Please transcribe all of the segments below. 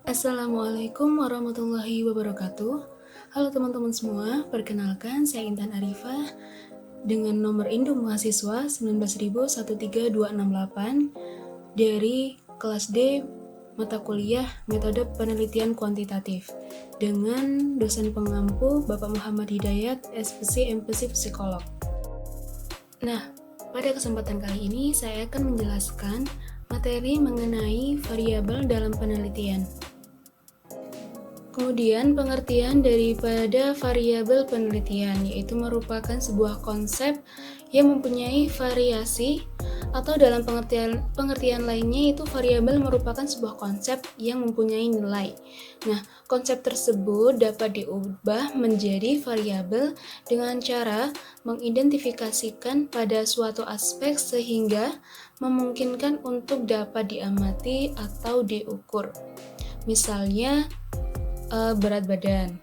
Assalamualaikum warahmatullahi wabarakatuh. Halo teman-teman semua, perkenalkan saya Intan Arifah dengan nomor induk mahasiswa 19.13268 dari kelas D mata kuliah metode penelitian kuantitatif dengan dosen pengampu Bapak Muhammad Hidayat, SPC MPC Psikolog. Nah, pada kesempatan kali ini saya akan menjelaskan materi mengenai variabel dalam penelitian. Kemudian pengertian daripada variabel penelitian yaitu merupakan sebuah konsep yang mempunyai variasi atau dalam pengertian lainnya itu variabel merupakan sebuah konsep yang mempunyai nilai. Nah, konsep tersebut dapat diubah menjadi variabel dengan cara mengidentifikasikan pada suatu aspek sehingga memungkinkan untuk dapat diamati atau diukur. Misalnya berat badan.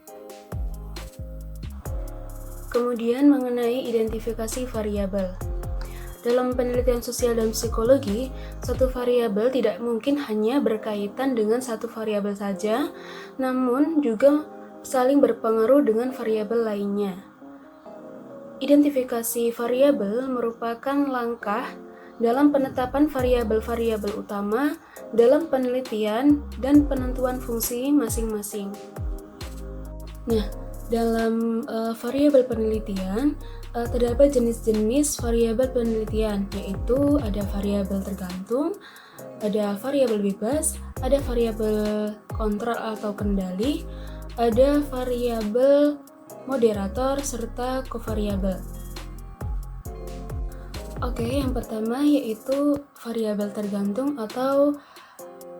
Kemudian mengenai identifikasi variabel. Dalam penelitian sosial dan psikologi, satu variabel tidak mungkin hanya berkaitan dengan satu variabel saja, namun juga saling berpengaruh dengan variabel lainnya. Identifikasi variabel merupakan langkah dalam penetapan variabel-variabel utama dalam penelitian dan penentuan fungsi masing-masing. Nah, dalam variabel penelitian terdapat jenis-jenis variabel penelitian, yaitu ada variabel tergantung, ada variabel bebas, ada variabel kontrol atau kendali, ada variabel moderator serta kovariabel. Oke, yang pertama yaitu variabel tergantung atau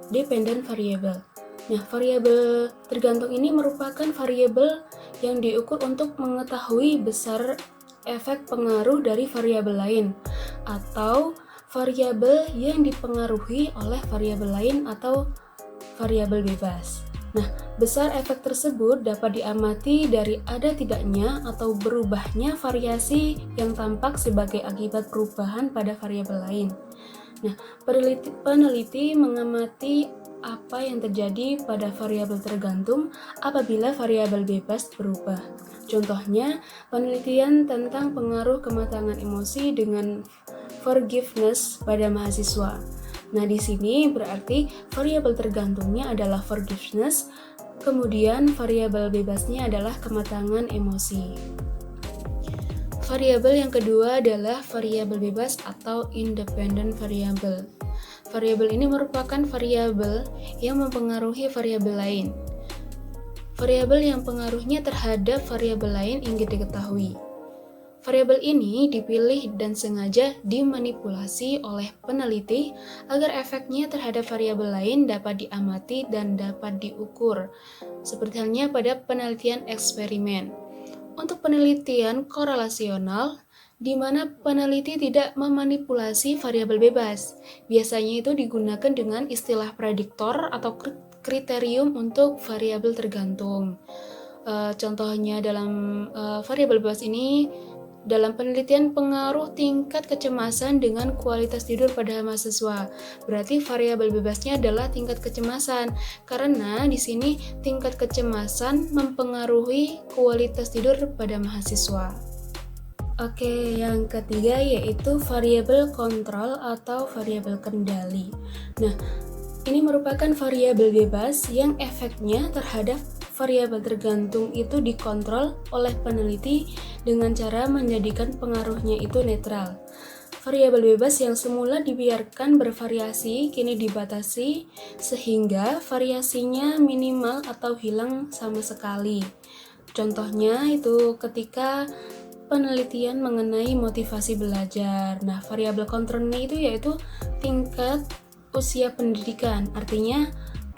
dependent variable. Nah, variabel tergantung ini merupakan variabel yang diukur untuk mengetahui besar efek pengaruh dari variabel lain atau variabel yang dipengaruhi oleh variabel lain atau variabel bebas. Nah, besar efek tersebut dapat diamati dari ada tidaknya atau berubahnya variasi yang tampak sebagai akibat perubahan pada variabel lain. Nah, peneliti mengamati apa yang terjadi pada variabel tergantung apabila variabel bebas berubah. Contohnya, penelitian tentang pengaruh kematangan emosi dengan forgiveness pada mahasiswa. Nah, di sini berarti variabel tergantungnya adalah forgiveness, kemudian variabel bebasnya adalah kematangan emosi. Variabel yang kedua adalah variabel bebas atau independent variable. Variabel ini merupakan variabel yang mempengaruhi variabel lain. Variabel yang pengaruhnya terhadap variabel lain ingin diketahui. Variabel ini dipilih dan sengaja dimanipulasi oleh peneliti agar efeknya terhadap variabel lain dapat diamati dan dapat diukur, seperti halnya pada penelitian eksperimen. Untuk penelitian korelasional, di mana peneliti tidak memanipulasi variabel bebas, biasanya itu digunakan dengan istilah prediktor atau kriterium untuk variabel tergantung. Contohnya dalam variabel bebas ini, dalam penelitian pengaruh tingkat kecemasan dengan kualitas tidur pada mahasiswa. Berarti variabel bebasnya adalah tingkat kecemasan, karena di sini tingkat kecemasan mempengaruhi kualitas tidur pada mahasiswa. Oke, yang ketiga yaitu variabel kontrol atau variabel kendali. Nah, ini merupakan variabel bebas yang efeknya terhadap variabel tergantung itu dikontrol oleh peneliti dengan cara menjadikan pengaruhnya itu netral. Variabel bebas yang semula dibiarkan bervariasi kini dibatasi sehingga variasinya minimal atau hilang sama sekali. Contohnya itu ketika penelitian mengenai motivasi belajar. Nah, variabel kontrolnya itu yaitu tingkat usia pendidikan, artinya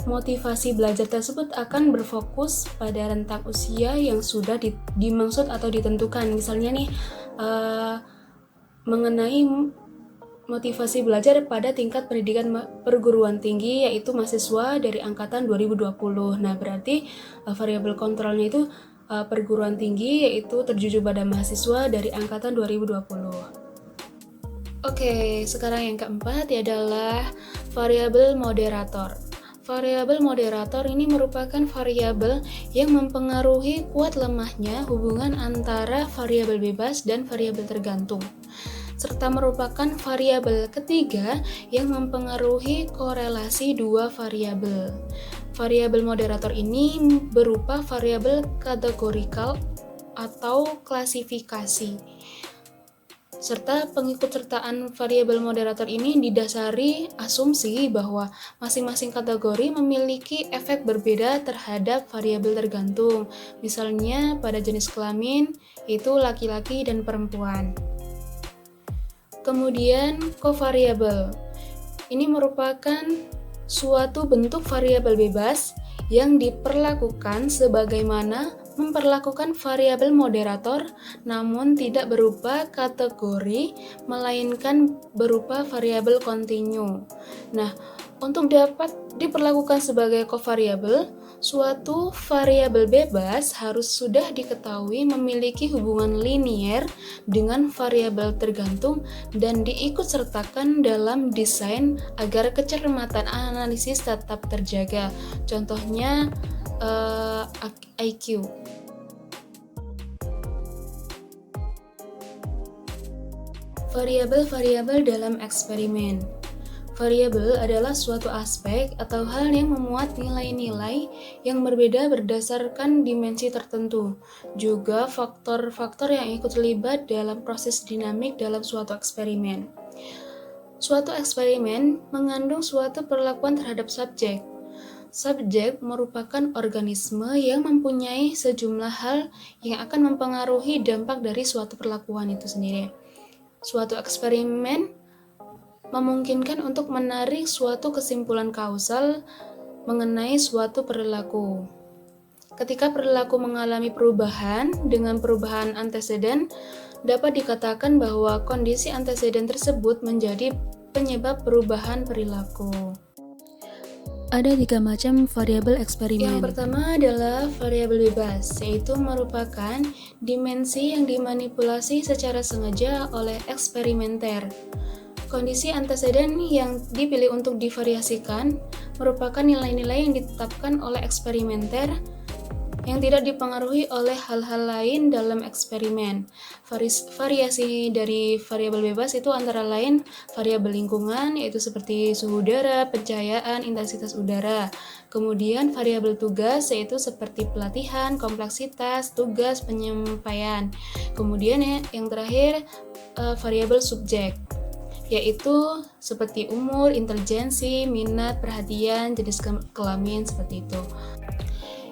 motivasi belajar tersebut akan berfokus pada rentang usia yang sudah dimaksud atau ditentukan. Misalnya nih, mengenai motivasi belajar pada tingkat pendidikan perguruan tinggi yaitu mahasiswa dari angkatan 2020. Nah, berarti variabel kontrolnya itu perguruan tinggi yaitu tertuju pada mahasiswa dari angkatan 2020. Oke, sekarang yang keempat adalah variabel moderator. variabel moderator ini merupakan variabel yang mempengaruhi kuat lemahnya hubungan antara variabel bebas dan variabel tergantung, serta merupakan variabel ketiga yang mempengaruhi korelasi dua variabel. Variabel moderator ini berupa variabel kategorikal atau klasifikasi, serta pengikutsertaan variabel moderator ini didasari asumsi bahwa masing-masing kategori memiliki efek berbeda terhadap variabel tergantung. Misalnya pada jenis kelamin, itu laki-laki dan perempuan. Kemudian kovariabel. Ini merupakan suatu bentuk variabel bebas yang diperlakukan sebagaimana memperlakukan variabel moderator, namun tidak berupa kategori, melainkan berupa variabel kontinu. Nah, untuk dapat diperlakukan sebagai kovariabel, suatu variabel bebas harus sudah diketahui memiliki hubungan linier dengan variabel tergantung dan diikutsertakan dalam desain agar kecermatan analisis tetap terjaga. Contohnya IQ. Variabel-variabel dalam eksperimen. Variabel adalah suatu aspek atau hal yang memuat nilai-nilai yang berbeda berdasarkan dimensi tertentu. Juga faktor-faktor yang ikut terlibat dalam proses dinamik dalam suatu eksperimen. Suatu eksperimen mengandung suatu perlakuan terhadap subjek. Subjek merupakan organisme yang mempunyai sejumlah hal yang akan mempengaruhi dampak dari suatu perlakuan itu sendiri. Suatu eksperimen memungkinkan untuk menarik suatu kesimpulan kausal mengenai suatu perilaku. Ketika perilaku mengalami perubahan dengan perubahan anteseden, dapat dikatakan bahwa kondisi anteseden tersebut menjadi penyebab perubahan perilaku. Ada 3 macam variabel eksperimen. Yang pertama adalah variabel bebas, yaitu merupakan dimensi yang dimanipulasi secara sengaja oleh eksperimenter. Kondisi anteseden yang dipilih untuk divariasikan merupakan nilai-nilai yang ditetapkan oleh eksperimenter yang tidak dipengaruhi oleh hal-hal lain dalam eksperimen. Variasi dari variabel bebas itu antara lain variabel lingkungan, yaitu seperti suhu udara, pencahayaan, intensitas udara. Kemudian variabel tugas, yaitu seperti pelatihan, kompleksitas, tugas, penyampaian. Kemudian yang terakhir variabel subjek, yaitu seperti umur, intelijensi, minat, perhatian, jenis kelamin, seperti itu.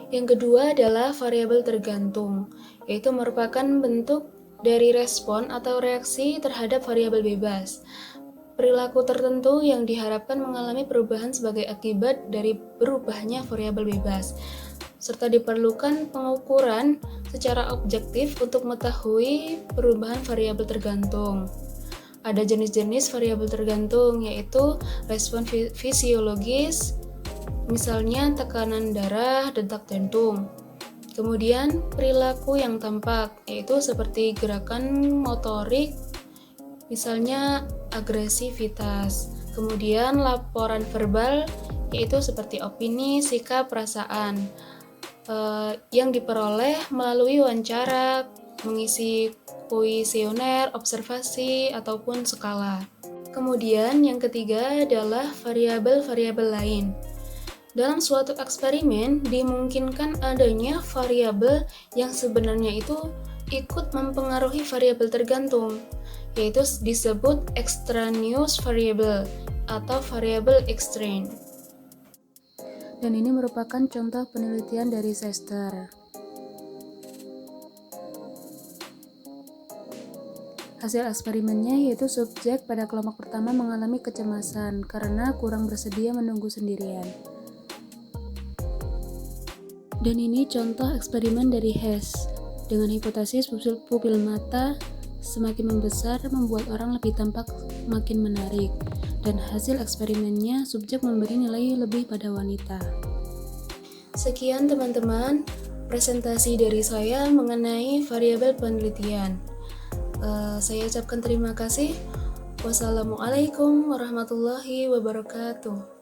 Yang kedua adalah variabel tergantung, yaitu merupakan bentuk dari respon atau reaksi terhadap variabel bebas. Perilaku tertentu yang diharapkan mengalami perubahan sebagai akibat dari berubahnya variabel bebas, serta diperlukan pengukuran secara objektif untuk mengetahui perubahan variabel tergantung. Ada jenis-jenis variabel tergantung, yaitu respon fisiologis, misalnya tekanan darah, detak jantung. Kemudian perilaku yang tampak, yaitu seperti gerakan motorik, misalnya agresivitas. Kemudian laporan verbal, yaitu seperti opini, sikap, perasaan, yang diperoleh melalui wawancara, mengisi kuesioner, observasi, ataupun skala. Kemudian yang ketiga adalah variabel-variabel lain. Dalam suatu eksperimen dimungkinkan adanya variabel yang sebenarnya itu ikut mempengaruhi variabel tergantung, yaitu disebut extraneous variable atau variabel extraneous. Dan ini merupakan contoh penelitian dari Sester. Hasil eksperimennya yaitu subjek pada kelompok pertama mengalami kecemasan karena kurang bersedia menunggu sendirian. Dan ini contoh eksperimen dari Hess dengan hipotesis pupil mata semakin membesar membuat orang lebih tampak makin menarik, dan hasil eksperimennya subjek memberi nilai lebih pada wanita. Sekian teman-teman presentasi dari saya mengenai variabel penelitian. Saya ucapkan terima kasih. Wassalamualaikum warahmatullahi wabarakatuh.